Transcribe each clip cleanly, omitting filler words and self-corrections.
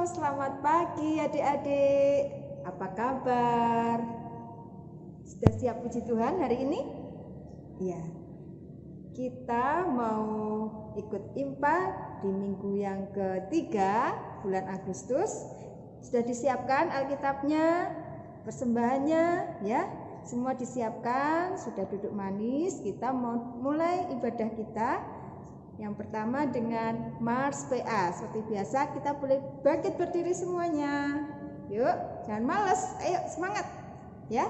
selamat pagi adik-adik. Apa kabar? Sudah siap puji Tuhan hari ini? Iya. Kita mau ikut IMPA di minggu yang ketiga bulan Agustus. Sudah disiapkan Alkitabnya, persembahannya ya? Semua disiapkan, sudah duduk manis. Kita mau mulai ibadah kita. Yang pertama dengan Mars PA. Seperti biasa kita boleh bangkit berdiri semuanya. Yuk, jangan malas. Ayo semangat. Ya.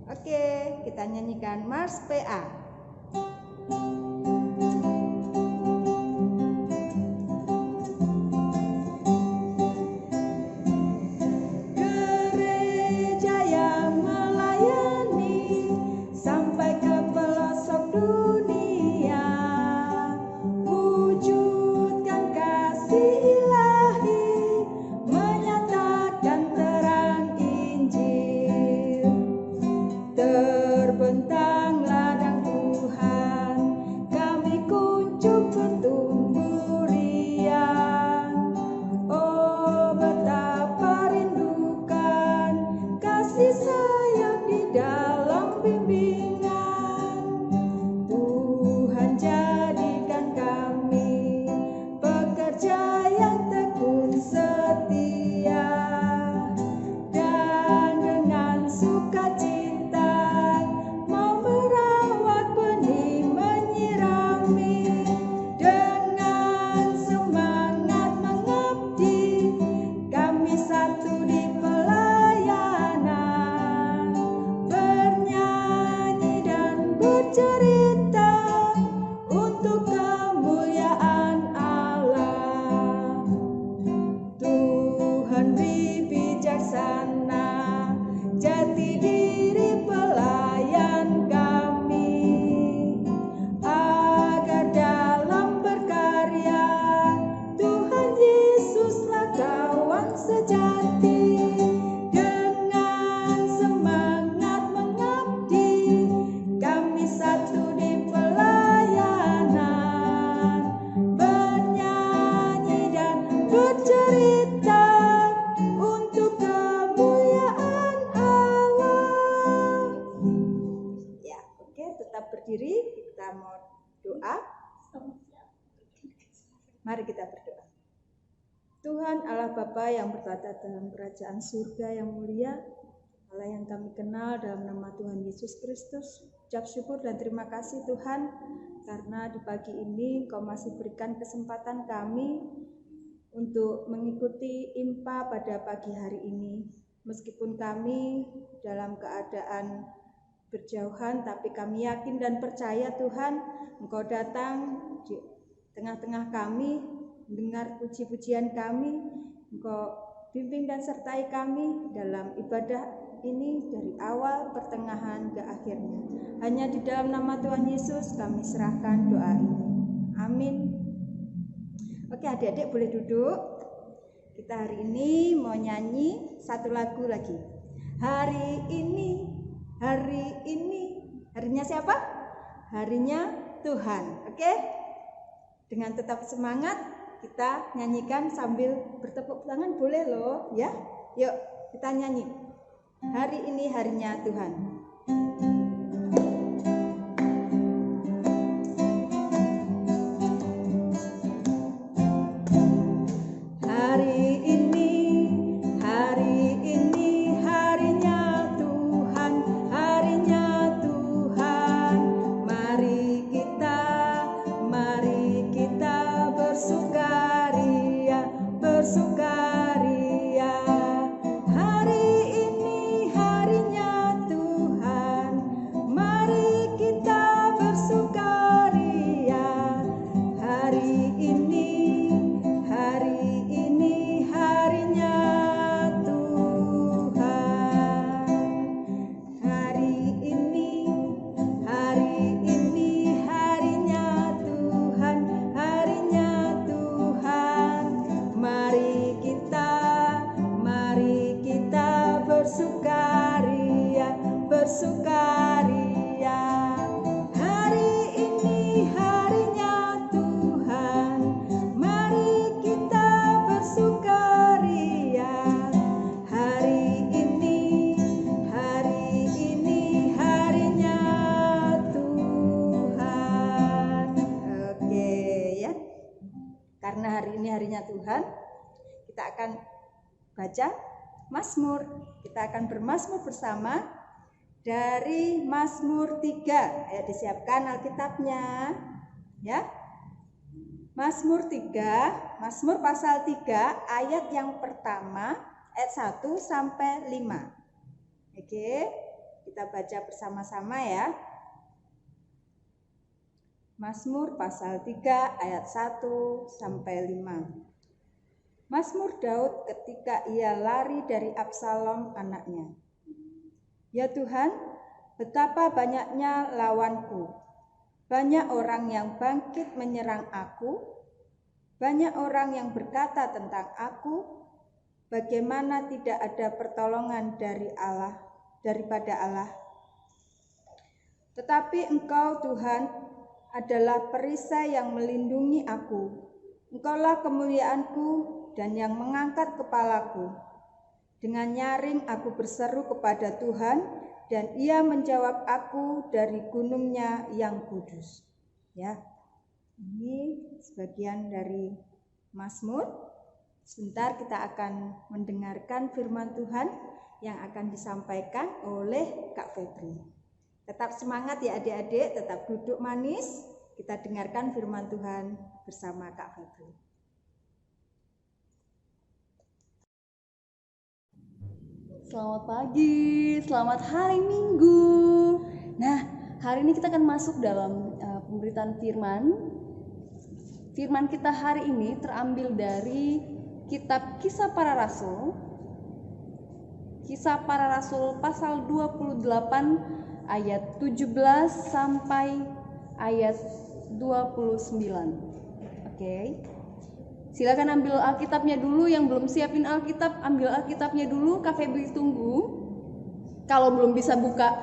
Oke, kita nyanyikan Mars PA. Mari kita berdoa. Tuhan Allah Bapa yang bertata dalam kerajaan surga yang mulia, Allah yang kami kenal dalam nama Tuhan Yesus Kristus, ucap syukur dan terima kasih Tuhan, karena di pagi ini Kau masih berikan kesempatan kami untuk mengikuti IMPA pada pagi hari ini. Meskipun kami dalam keadaan berjauhan, tapi kami yakin dan percaya Tuhan, Engkau datang di tengah-tengah kami, mendengar puji-pujian kami, Engkau bimbing dan sertai kami dalam ibadah ini dari awal, pertengahan, ke akhirnya. Hanya di dalam nama Tuhan Yesus kami serahkan doa ini. Amin. Oke, adik-adik boleh duduk. Kita hari ini mau nyanyi satu lagu lagi. Hari ini, harinya siapa? Harinya Tuhan. Oke? Dengan tetap semangat kita nyanyikan sambil bertepuk tangan, boleh loh ya. Yuk kita nyanyi. Hari ini harinya Tuhan. Bersukaria, hari ini harinya Tuhan. hari ini harinya Tuhan, kita akan baca Mazmur. Kita akan bermazmur bersama dari Mazmur 3. Ayo disiapkan Alkitabnya. Ya. Mazmur 3, Mazmur pasal 3 ayat yang pertama, ayat 1 sampai 5. Oke, kita baca bersama-sama ya. Mazmur pasal 3 ayat 1 sampai 5. Mazmur Daud ketika ia lari dari Absalom anaknya. Ya Tuhan, betapa banyaknya lawanku. Banyak orang yang bangkit menyerang aku. Banyak orang yang berkata tentang aku, bagaimana tidak ada pertolongan daripada Allah. Tetapi Engkau Tuhan adalah perisai yang melindungi aku. Engkaulah kemuliaanku dan yang mengangkat kepalaku. Dengan nyaring aku berseru kepada Tuhan, dan Ia menjawab aku dari gunungnya yang kudus. Ya, ini sebagian dari Mazmur. Sebentar kita akan mendengarkan firman Tuhan yang akan disampaikan oleh Kak Febri. Tetap semangat ya adik-adik, tetap duduk manis. Kita dengarkan firman Tuhan bersama Kak Febri. Selamat pagi, selamat hari Minggu. Nah, hari ini kita akan masuk dalam pemberitaan firman. Firman kita hari ini terambil dari kitab Kisah Para Rasul. Kisah Para Rasul pasal 28 ayat 17 sampai ayat 29. Oke. Silakan ambil Alkitabnya dulu, yang belum siapin Alkitab, ambil Alkitabnya dulu, Kak Febri tunggu. Kalau belum bisa buka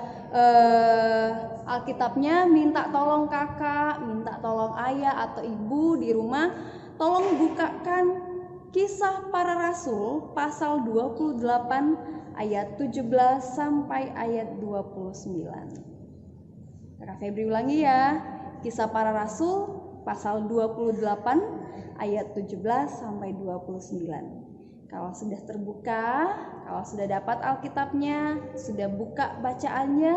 Alkitabnya, minta tolong kakak, minta tolong ayah atau ibu di rumah, tolong bukakan Kisah Para Rasul pasal 28 ayat 17 sampai ayat 29. Kak Febri ulangi ya, Kisah Para Rasul pasal 28 ayat 17 sampai 29. Kalau sudah terbuka, kalau sudah dapat Alkitabnya, sudah buka bacaannya,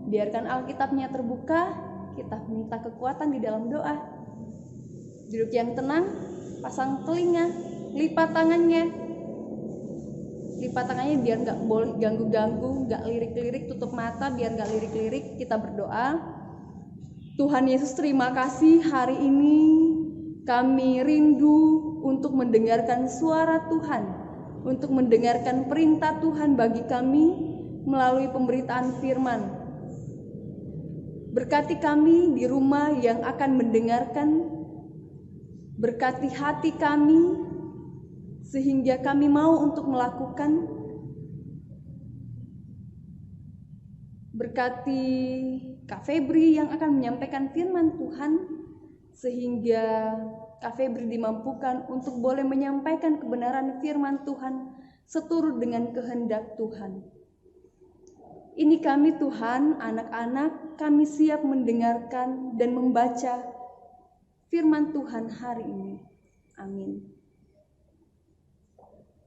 biarkan Alkitabnya terbuka, kita minta kekuatan di dalam doa. Duduk yang tenang, pasang telinga, lipat tangannya. Lipat tangannya biar gak boleh ganggu-ganggu, gak lirik-lirik, tutup mata biar gak lirik-lirik, kita berdoa. Tuhan Yesus, terima kasih hari ini kami rindu untuk mendengarkan suara Tuhan, untuk mendengarkan perintah Tuhan bagi kami melalui pemberitaan firman. Berkati kami di rumah yang akan mendengarkan, berkati hati kami sehingga kami mau untuk melakukan. Berkati Kak Febri yang akan menyampaikan firman Tuhan, sehingga Kak Febri dimampukan untuk boleh menyampaikan kebenaran firman Tuhan seturut dengan kehendak Tuhan. Ini kami Tuhan, anak-anak, kami siap mendengarkan dan membaca firman Tuhan hari ini. Amin.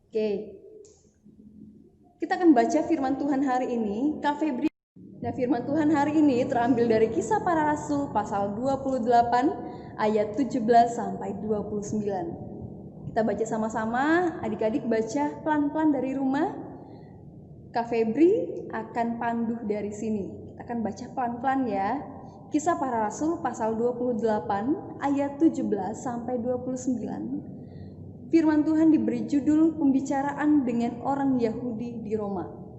Oke, kita akan baca firman Tuhan hari ini. Kak Febri. Nah, firman Tuhan hari ini terambil dari Kisah Para Rasul pasal 28 ayat 17 sampai 29. Kita baca sama-sama, adik-adik baca pelan-pelan dari rumah. Kak Febri akan pandu dari sini. Kita akan baca pelan-pelan ya. Kisah Para Rasul pasal 28 ayat 17 sampai 29. Firman Tuhan diberi judul pembicaraan dengan orang Yahudi di Roma.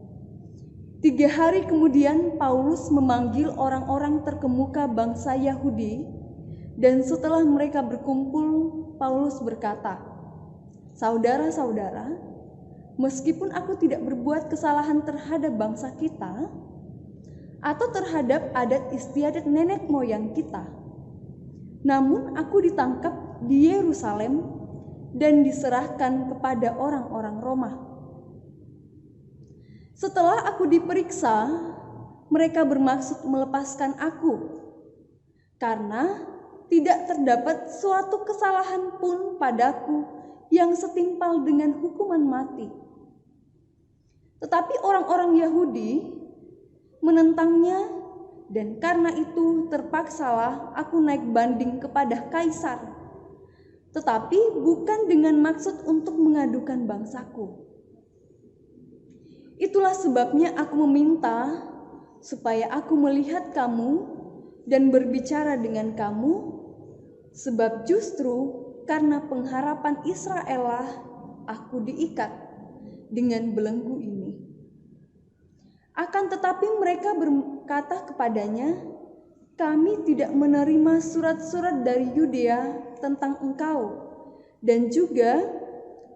3 hari kemudian Paulus memanggil orang-orang terkemuka bangsa Yahudi, dan setelah mereka berkumpul, Paulus berkata, "Saudara-saudara, meskipun aku tidak berbuat kesalahan terhadap bangsa kita, atau terhadap adat istiadat nenek moyang kita, namun aku ditangkap di Yerusalem dan diserahkan kepada orang-orang Roma. Setelah aku diperiksa, mereka bermaksud melepaskan aku, karena tidak terdapat suatu kesalahan pun padaku yang setimpal dengan hukuman mati. Tetapi orang-orang Yahudi menentangnya, dan karena itu terpaksalah aku naik banding kepada Kaisar, tetapi bukan dengan maksud untuk mengadukan bangsaku. Itulah sebabnya aku meminta supaya aku melihat kamu dan berbicara dengan kamu, sebab justru karena pengharapan Israel lah aku diikat dengan belenggu ini. Akan tetapi mereka berkata kepadanya, kami tidak menerima surat-surat dari Yudea tentang engkau, dan juga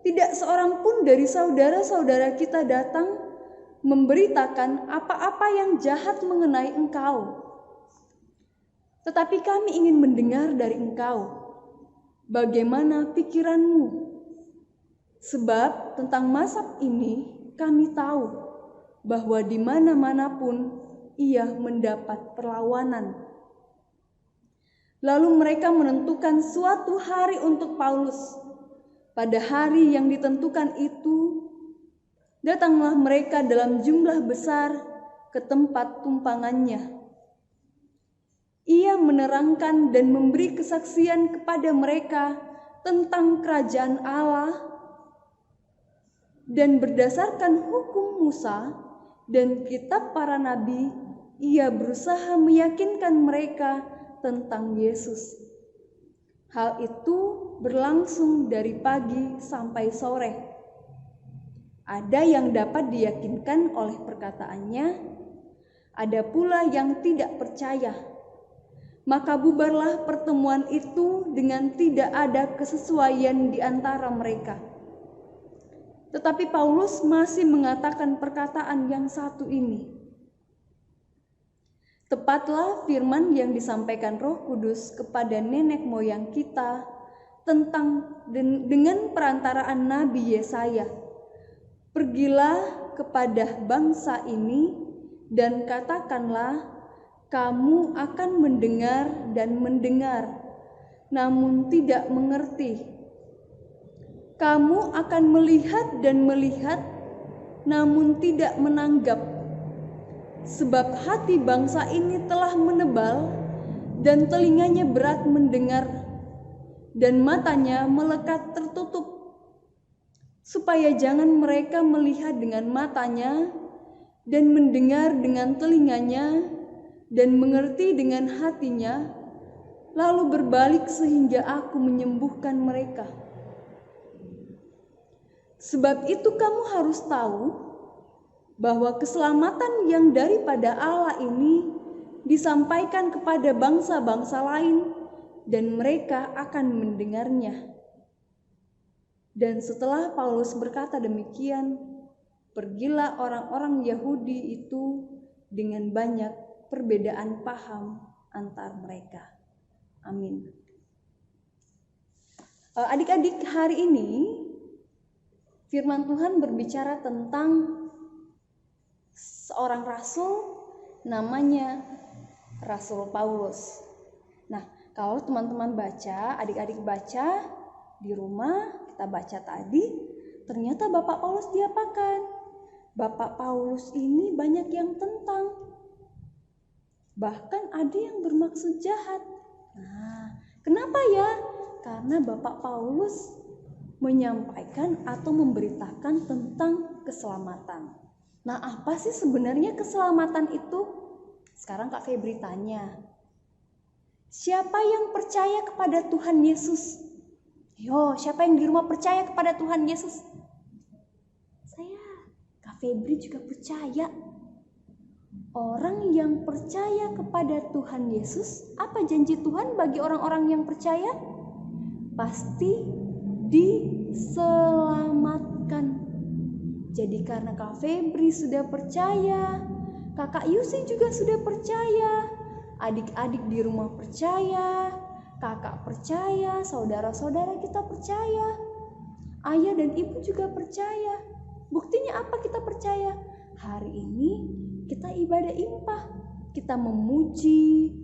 tidak seorang pun dari saudara-saudara kita datang memberitakan apa-apa yang jahat mengenai engkau. Tetapi kami ingin mendengar dari engkau, bagaimana pikiranmu? Sebab tentang mazhab ini kami tahu bahwa di mana-mana pun ia mendapat perlawanan. Lalu mereka menentukan suatu hari untuk Paulus. Pada hari yang ditentukan itu, datanglah mereka dalam jumlah besar ke tempat tumpangannya. Ia menerangkan dan memberi kesaksian kepada mereka tentang kerajaan Allah, dan berdasarkan hukum Musa dan kitab para nabi, ia berusaha meyakinkan mereka tentang Yesus. Hal itu berlangsung dari pagi sampai sore. Ada yang dapat diyakinkan oleh perkataannya, ada pula yang tidak percaya. Maka bubarlah pertemuan itu dengan tidak ada kesesuaian di antara mereka. Tetapi Paulus masih mengatakan perkataan yang satu ini. Tepatlah firman yang disampaikan Roh Kudus kepada nenek moyang kita tentang dengan perantaraan Nabi Yesaya. Pergilah kepada bangsa ini dan katakanlah, kamu akan mendengar dan mendengar, namun tidak mengerti. Kamu akan melihat dan melihat, namun tidak menanggap. Sebab hati bangsa ini telah menebal, dan telinganya berat mendengar, dan matanya melekat tertutup, supaya jangan mereka melihat dengan matanya, dan mendengar dengan telinganya, dan mengerti dengan hatinya, lalu berbalik sehingga aku menyembuhkan mereka. Sebab itu kamu harus tahu bahwa keselamatan yang daripada Allah ini disampaikan kepada bangsa-bangsa lain, dan mereka akan mendengarnya. Dan setelah Paulus berkata demikian, pergilah orang-orang Yahudi itu dengan banyak perbedaan paham antar mereka. Amin. Adik-adik, hari ini firman Tuhan berbicara tentang seorang rasul namanya Rasul Paulus. Nah, kalau teman-teman baca, adik-adik baca di rumah, kita baca tadi, ternyata Bapak Paulus diapakan? Bapak Paulus ini banyak yang tentang. Bahkan ada yang bermaksud jahat. Nah, kenapa ya? Karena Bapak Paulus menyampaikan atau memberitakan tentang keselamatan. Nah, apa sih sebenarnya keselamatan itu? Sekarang Kak Febri tanya. Siapa yang percaya kepada Tuhan Yesus? Yo, siapa yang di rumah percaya kepada Tuhan Yesus? Saya, Kak Febri juga percaya. Orang yang percaya kepada Tuhan Yesus, apa janji Tuhan bagi orang-orang yang percaya? Pasti diselamatkan. Jadi karena Kak Febri sudah percaya, Kakak Yusi juga sudah percaya, adik-adik di rumah percaya, kakak percaya, saudara-saudara kita percaya, ayah dan ibu juga percaya. Buktinya apa kita percaya? Hari ini kita ibadah impah, kita memuji,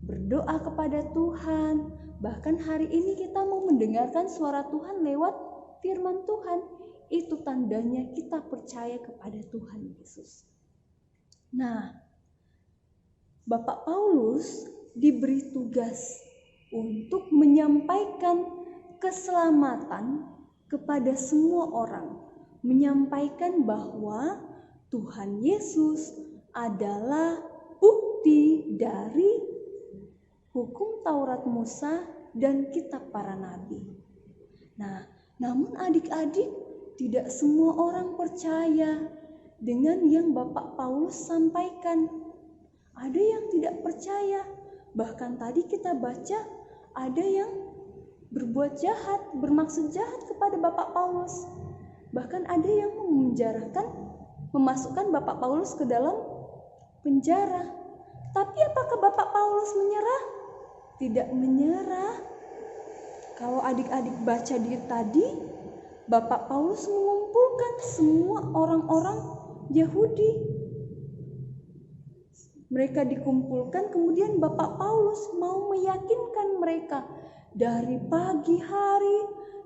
berdoa kepada Tuhan. Bahkan hari ini kita mau mendengarkan suara Tuhan lewat firman Tuhan. Itu tandanya kita percaya kepada Tuhan Yesus. Nah, Bapak Paulus diberi tugas untuk menyampaikan keselamatan kepada semua orang. Menyampaikan bahwa Tuhan Yesus adalah bukti dari hukum Taurat Musa dan kitab para nabi. Nah, namun adik-adik, tidak semua orang percaya dengan yang Bapak Paulus sampaikan. Ada yang tidak percaya. Bahkan tadi kita baca ada yang berbuat jahat, bermaksud jahat kepada Bapak Paulus. Bahkan ada yang memasukkan Bapak Paulus ke dalam penjara. Tapi apakah Bapak Paulus menyerah? Tidak menyerah. Kalau adik-adik baca di tadi, Bapak Paulus mengumpulkan semua orang-orang Yahudi. Mereka dikumpulkan, kemudian Bapak Paulus mau meyakinkan mereka. Dari pagi hari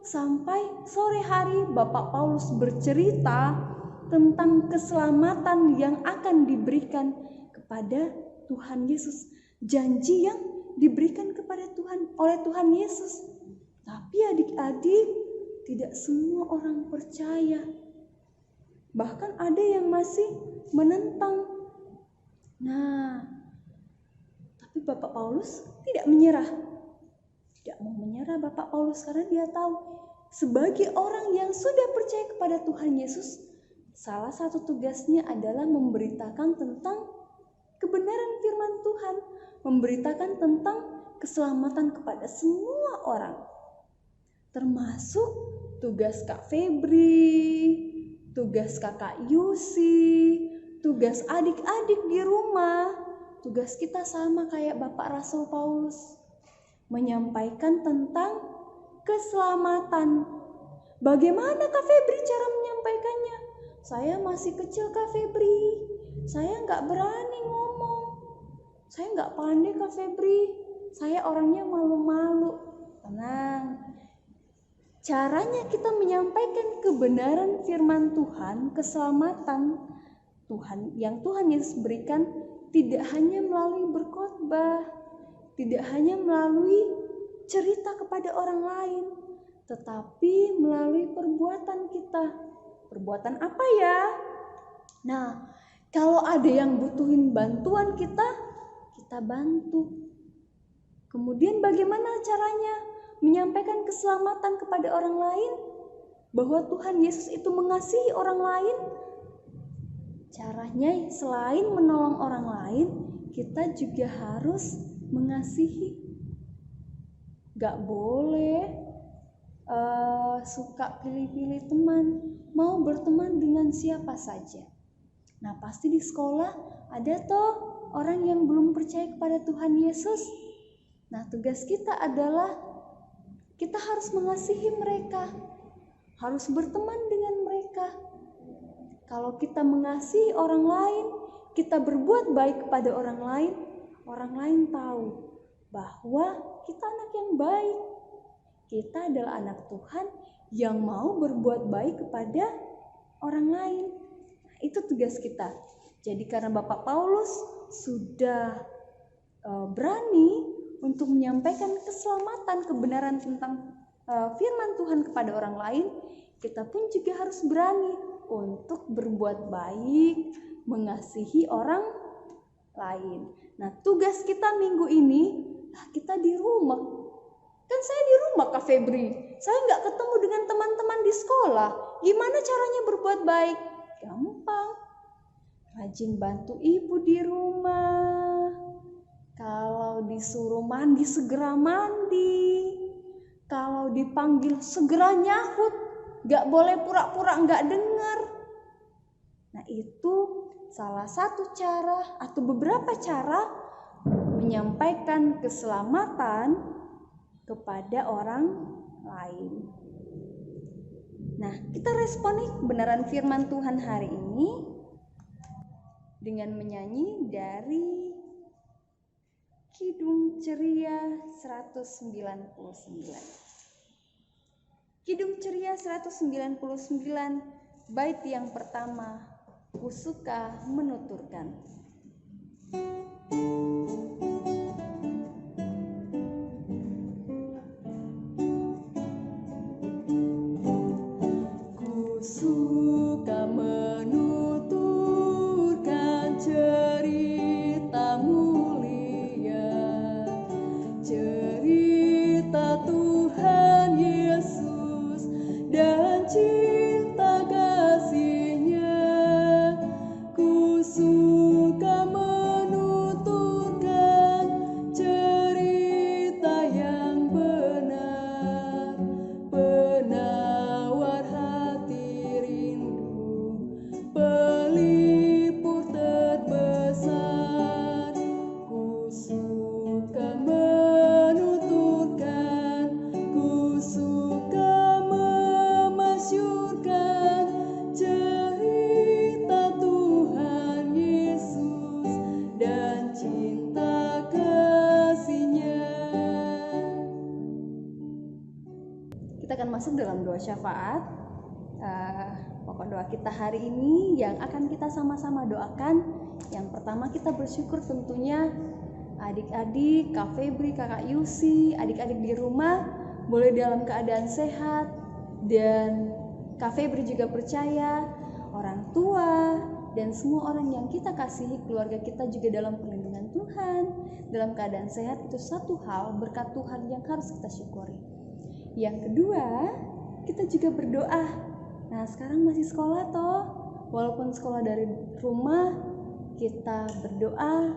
sampai sore hari, Bapak Paulus bercerita tentang keselamatan yang akan diberikan kepada Tuhan Yesus. Janji yang diberikan kepada Tuhan oleh Tuhan Yesus. Tapi adik-adik, tidak semua orang percaya. Bahkan ada yang masih menentang. Nah, tapi Bapak Paulus tidak menyerah. Tidak mau menyerah Bapak Paulus karena dia tahu sebagai orang yang sudah percaya kepada Tuhan Yesus, salah satu tugasnya adalah memberitakan tentang kebenaran firman Tuhan, memberitakan tentang keselamatan kepada semua orang. Termasuk tugas Kak Febri, tugas Kakak Yusi, tugas adik-adik di rumah. Tugas kita sama kayak Bapak Rasul Paulus, menyampaikan tentang keselamatan. Bagaimana Kak Febri cara menyampaikannya? Saya masih kecil Kak Febri, saya nggak berani ngomong. Saya nggak pandai Kak Febri, saya orangnya malu-malu. Tenang. Caranya kita menyampaikan kebenaran firman Tuhan, keselamatan Tuhan yang Tuhan Yesus berikan, tidak hanya melalui berkhotbah, tidak hanya melalui cerita kepada orang lain, tetapi melalui perbuatan kita. Perbuatan apa ya? Nah, kalau ada yang butuhin bantuan kita bantu. Kemudian bagaimana caranya menyampaikan keselamatan kepada orang lain? Bahwa Tuhan Yesus itu mengasihi orang lain. Caranya selain menolong orang lain, kita juga harus mengasihi. Gak boleh suka pilih-pilih teman, mau berteman dengan siapa saja. Nah, pasti di sekolah ada toh orang yang belum percaya kepada Tuhan Yesus. Nah, tugas kita adalah kita harus mengasihi mereka, harus berteman dengan mereka. Kalau kita mengasihi orang lain, kita berbuat baik kepada orang lain tahu bahwa kita anak yang baik. Kita adalah anak Tuhan yang mau berbuat baik kepada orang lain. Nah, itu tugas kita. Jadi karena Bapak Paulus sudah berani untuk menyampaikan keselamatan, kebenaran tentang firman Tuhan kepada orang lain, kita pun juga harus berani untuk berbuat baik, mengasihi orang lain. Nah, tugas kita minggu ini, kita di rumah. Kan saya di rumah Kak Febri, saya nggak ketemu dengan teman-teman di sekolah. Gimana caranya berbuat baik? Gampang. Rajin bantu ibu di rumah. Kalau disuruh mandi, segera mandi. Kalau dipanggil, segera nyahut. Gak boleh pura-pura gak dengar. Nah, itu salah satu cara atau beberapa cara menyampaikan keselamatan kepada orang lain. Nah, kita responi kebenaran firman Tuhan hari ini dengan menyanyi dari Kidung Ceria 199. Kidung Ceria 199, bait yang pertama, ku suka menuturkan. Ku suka menuturkan cerita mulia, cerita Tuhan Yesus dan cinta kasih-Nya. Ku suka menuturkan cerita yang benar, penawar hati rindu, pelipur terbesar. Ku suka menuturkan, ku suka memasyurkan cerita Tuhan Yesus dan cinta kasih-Nya. Kita akan masuk dalam doa syafaat. Pokok doa kita hari ini yang akan kita sama-sama doakan. Yang pertama, kita bersyukur tentunya adik-adik, Kak Febri, Kakak Yusi, adik-adik di rumah boleh dalam keadaan sehat, dan Kak Febri juga percaya orang tua dan semua orang yang kita kasihi, keluarga kita juga dalam perlindungan Tuhan, dalam keadaan sehat. Itu satu hal berkat Tuhan yang harus kita syukuri. Yang kedua, kita juga berdoa. Nah, sekarang masih sekolah toh, walaupun sekolah dari rumah, kita berdoa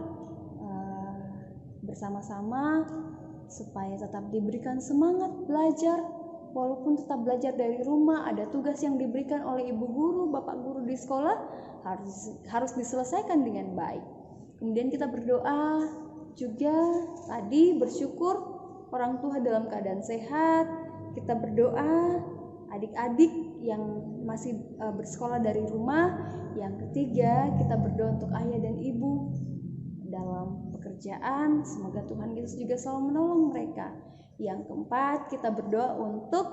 bersama-sama supaya tetap diberikan semangat belajar. Walaupun tetap belajar dari rumah, ada tugas yang diberikan oleh ibu guru, bapak guru di sekolah harus diselesaikan dengan baik. Kemudian kita berdoa juga tadi, bersyukur orang tua dalam keadaan sehat. Kita berdoa adik-adik yang masih bersekolah dari rumah. Yang ketiga, kita berdoa untuk ayah dan ibu dalam pekerjaan, semoga Tuhan Yesus juga selalu menolong mereka. Yang keempat, kita berdoa untuk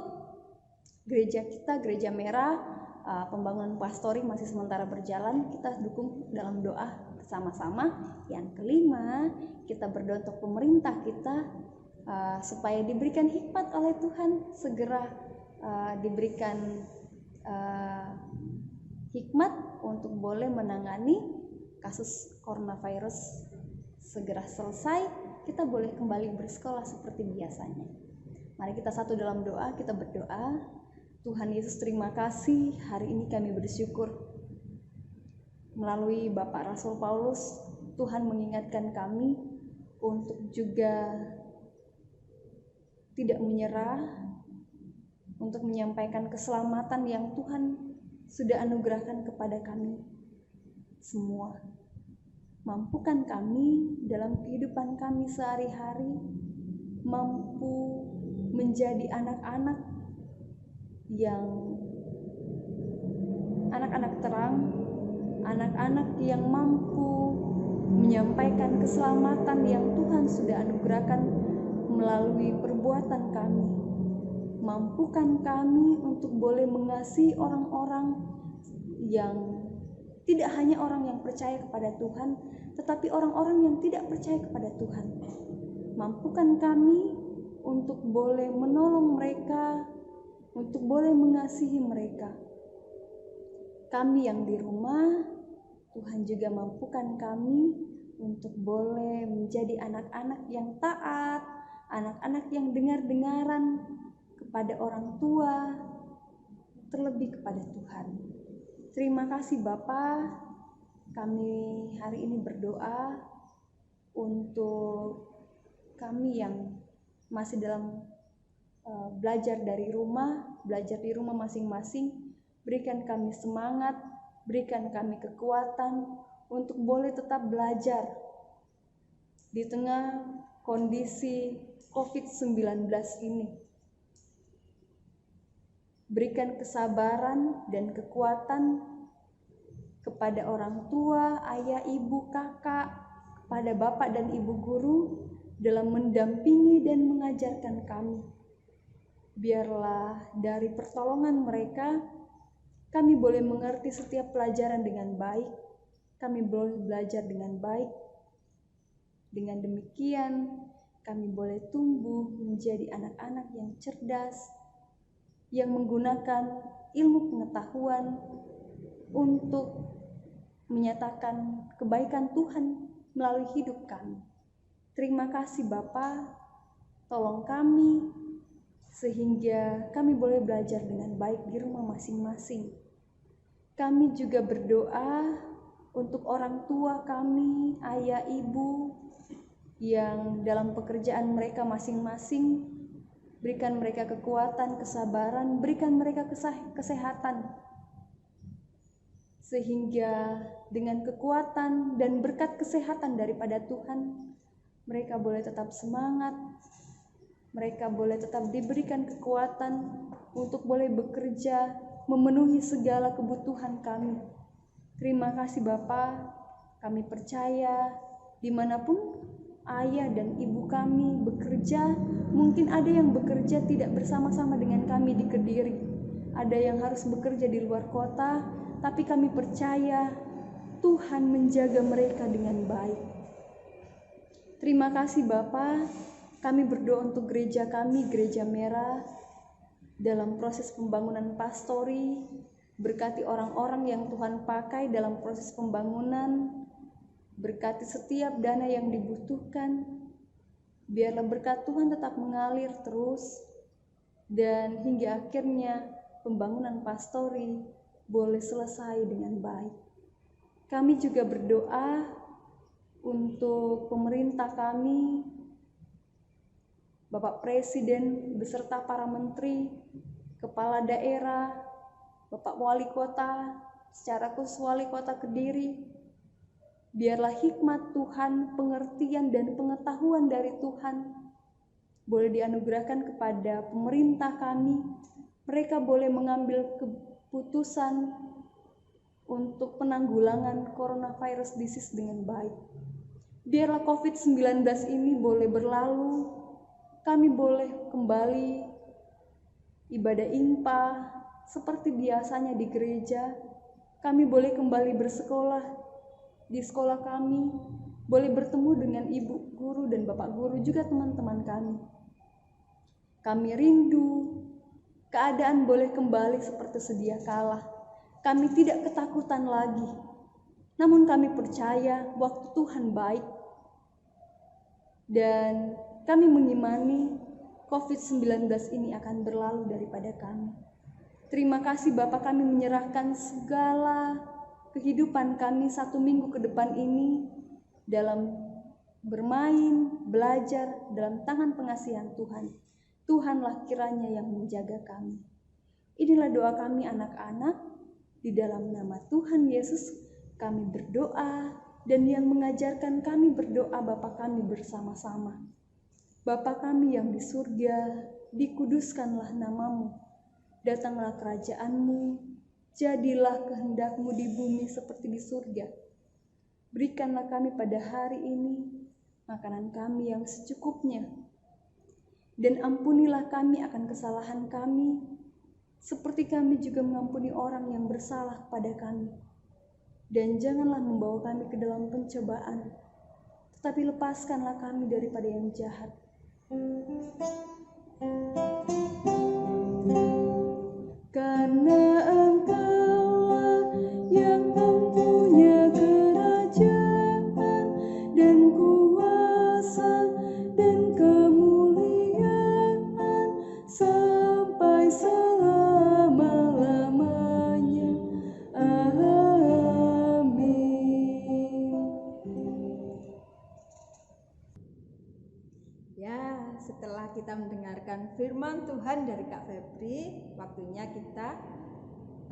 gereja kita, Gereja Merah. Pembangunan pastori masih sementara berjalan, kita dukung dalam doa bersama-sama. Yang kelima, kita berdoa untuk pemerintah kita supaya diberikan hikmat oleh Tuhan, segera diberikan hikmat untuk boleh menangani kasus coronavirus segera selesai, kita boleh kembali bersekolah seperti biasanya. Mari kita satu dalam doa, kita berdoa. Tuhan Yesus, terima kasih, hari ini kami bersyukur melalui Bapak Rasul Paulus, Tuhan mengingatkan kami untuk juga tidak menyerah, untuk menyampaikan keselamatan yang Tuhan sudah anugerahkan kepada kami semua. Mampukan kami dalam kehidupan kami sehari-hari, mampu menjadi anak-anak yang anak-anak terang, anak-anak yang mampu menyampaikan keselamatan yang Tuhan sudah anugerahkan melalui perbuatan kami. Mampukan kami untuk boleh mengasihi orang-orang yang tidak hanya orang yang percaya kepada Tuhan, tetapi orang-orang yang tidak percaya kepada Tuhan. Mampukan kami untuk boleh menolong mereka, untuk boleh mengasihi mereka. Kami yang di rumah, Tuhan juga mampukan kami untuk boleh menjadi anak-anak yang taat, anak-anak yang dengar-dengaran kepada orang tua, terlebih kepada Tuhan. Terima kasih Bapa, kami hari ini berdoa untuk kami yang masih dalam belajar dari rumah, belajar di rumah masing-masing. Berikan kami semangat, berikan kami kekuatan untuk boleh tetap belajar di tengah kondisi COVID-19 ini. Berikan kesabaran dan kekuatan kepada orang tua, ayah, ibu, kakak, kepada bapak dan ibu guru, dalam mendampingi dan mengajarkan kami. Biarlah dari pertolongan mereka, kami boleh mengerti setiap pelajaran dengan baik, kami boleh belajar dengan baik. Dengan demikian, kami boleh tumbuh menjadi anak-anak yang cerdas, yang menggunakan ilmu pengetahuan untuk menyatakan kebaikan Tuhan melalui hidup kami. Terima kasih Bapa, tolong kami sehingga kami boleh belajar dengan baik di rumah masing-masing. Kami juga berdoa untuk orang tua kami, ayah, ibu, yang dalam pekerjaan mereka masing-masing, berikan mereka kekuatan, kesabaran, berikan mereka kesehatan, sehingga dengan kekuatan dan berkat kesehatan daripada Tuhan, mereka boleh tetap semangat, mereka boleh tetap diberikan kekuatan untuk boleh bekerja, memenuhi segala kebutuhan kami. Terima kasih Bapa, kami percaya dimanapun ayah dan ibu kami bekerja, mungkin ada yang bekerja tidak bersama-sama dengan kami di Kediri, ada yang harus bekerja di luar kota, tapi kami percaya Tuhan menjaga mereka dengan baik. Terima kasih Bapa, kami berdoa untuk gereja kami, Gereja Merah, dalam proses pembangunan pastori, berkati orang-orang yang Tuhan pakai dalam proses pembangunan, berkati setiap dana yang dibutuhkan, biarlah berkat Tuhan tetap mengalir terus, dan hingga akhirnya pembangunan pastori boleh selesai dengan baik. Kami juga berdoa untuk pemerintah kami, Bapak Presiden beserta para menteri, kepala daerah, Bapak Wali Kota, secara khusus Wali Kota Kediri. Biarlah hikmat Tuhan, pengertian dan pengetahuan dari Tuhan boleh dianugerahkan kepada pemerintah kami. Mereka boleh mengambil keputusan untuk penanggulangan coronavirus disease dengan baik. Biarlah COVID-19 ini boleh berlalu, kami boleh kembali ibadah impa seperti biasanya di gereja. Kami boleh kembali bersekolah di sekolah kami, boleh bertemu dengan ibu guru dan bapak guru, juga teman-teman kami. Kami rindu keadaan boleh kembali seperti sedia kala. Kami tidak ketakutan lagi, namun kami percaya waktu Tuhan baik, dan kami mengimani COVID-19 ini akan berlalu daripada kami. Terima kasih Bapak, kami menyerahkan segala kehidupan kami 1 minggu ke depan ini dalam bermain, belajar dalam tangan pengasihan Tuhan. Tuhanlah kiranya yang menjaga kami. Inilah doa kami anak-anak, di dalam nama Tuhan Yesus kami berdoa, dan yang mengajarkan kami berdoa Bapa kami bersama-sama. Bapa kami yang di surga, dikuduskanlah namamu, datanglah kerajaan-Mu, jadilah kehendak-Mu di bumi seperti di surga. Berikanlah kami pada hari ini makanan kami yang secukupnya, dan ampunilah kami akan kesalahan kami, seperti kami juga mengampuni orang yang bersalah kepada kami. Dan janganlah membawa kami ke dalam pencobaan, tetapi lepaskanlah kami daripada yang jahat. Karena Engkaulah yang mempunyai kerajaan dan kuasa dan kemuliaan sampai selama-lamanya. Amin. Ya, setelah kita mendengarkan firman Tuhan dari Kak Febri, waktunya kita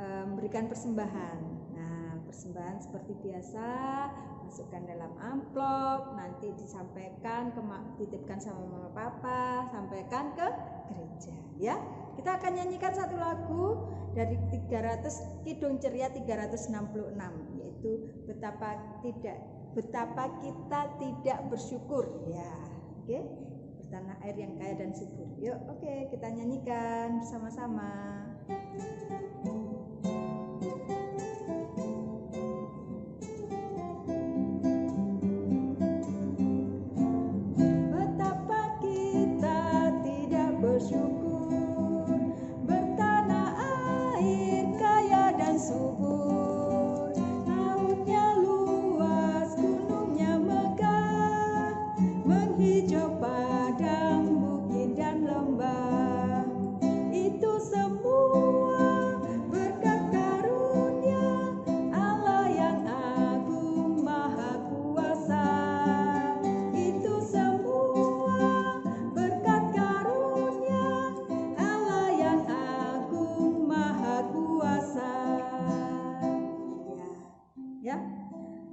memberikan persembahan. Nah, persembahan seperti biasa, masukkan dalam amplop, nanti disampaikan, titipkan sama mama papa, sampaikan ke gereja. Ya, kita akan nyanyikan satu lagu dari 300 Kidung Ceria 366, yaitu betapa kita tidak bersyukur. Ya. Oke, bertanah air yang kaya dan subur. Yuk, oke, kita nyanyikan bersama-sama. Betapa kita tidak bersyukur, bertanah air kaya dan subur. Lautnya luas, gunungnya megah, menghijau padang, bukit dan lembah. Itu semua berkat karunia Allah yang agung maha kuasa. Itu semua berkat karunia Allah yang agung maha kuasa. Ya,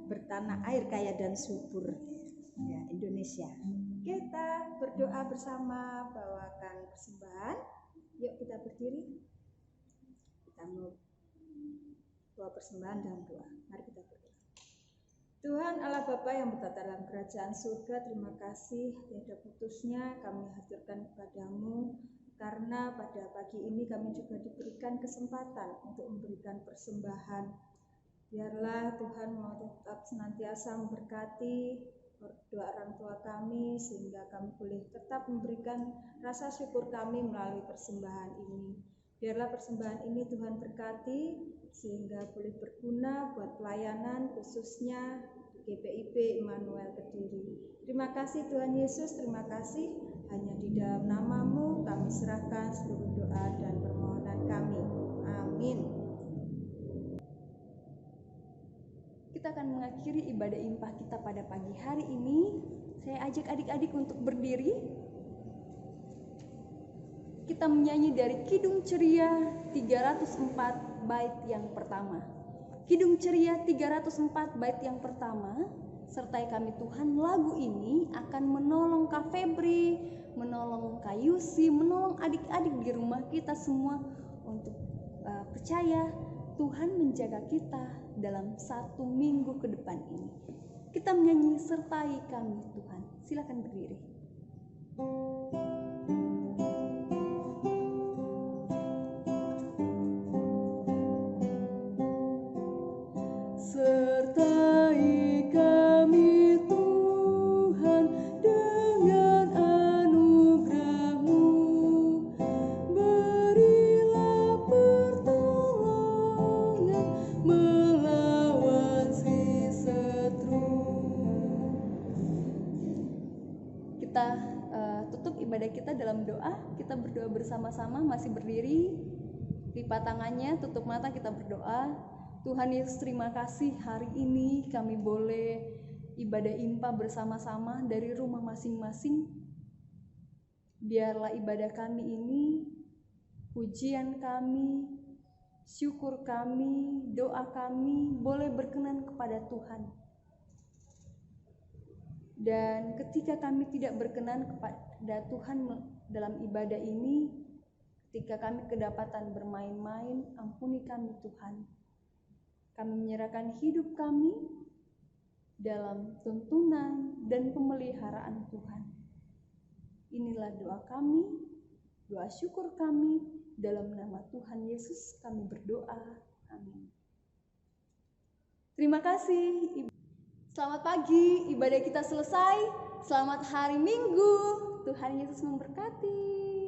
bertanah air kaya dan subur. Ya, Indonesia. Kita berdoa bersama, bawakan persembahan. Yuk kita berdiri. Kita mau bawa persembahan dalam doa. Mari kita berdoa. Tuhan Allah Bapa yang bertata dalam kerajaan surga, terima kasih tiada putusnya kami haturkan kepadamu, karena pada pagi ini kami juga diberikan kesempatan untuk memberikan persembahan. Biarlah Tuhan mau tetap senantiasa memberkati doa orang tua kami, sehingga kami boleh tetap memberikan rasa syukur kami melalui persembahan ini. Biarlah persembahan ini Tuhan berkati, sehingga boleh berguna buat pelayanan khususnya GPIB Immanuel Kediri. Terima kasih Tuhan Yesus, terima kasih. Hanya di dalam nama-Mu kami serahkan seluruh doa dan permohonan kami. Amin. Kita akan mengakhiri ibadah impah kita pada pagi hari ini. Saya ajak adik-adik untuk berdiri. Kita menyanyi dari Kidung Ceria 304 bait yang pertama. Kidung Ceria 304 bait yang pertama. Sertai kami Tuhan, lagu ini akan menolong Kak Febri, menolong Kak Yusi, menolong adik-adik di rumah kita semua untuk percaya Tuhan menjaga kita dalam 1 minggu ke depan ini. Kita menyanyi sertai kami Tuhan. Silakan berdiri. Sertai kami Tuhan dengan anugerah-Mu, berilah pertolongan melawan si setru. Kita tutup ibadah kita dalam doa. Kita berdoa bersama-sama, masih berdiri, lipat tangannya, tutup mata, kita berdoa. Tuhan Yesus, terima kasih hari ini kami boleh ibadah impah bersama-sama dari rumah masing-masing. Biarlah ibadah kami ini, pujian kami, syukur kami, doa kami boleh berkenan kepada Tuhan. Dan ketika kami tidak berkenan kepada Tuhan dalam ibadah ini, ketika kami kedapatan bermain-main, ampuni kami Tuhan. Kami menyerahkan hidup kami dalam tuntunan dan pemeliharaan Tuhan. Inilah doa kami, doa syukur kami, dalam nama Tuhan Yesus kami berdoa. Amin. Terima kasih. Selamat pagi, ibadah kita selesai. Selamat hari Minggu. Tuhan Yesus memberkati.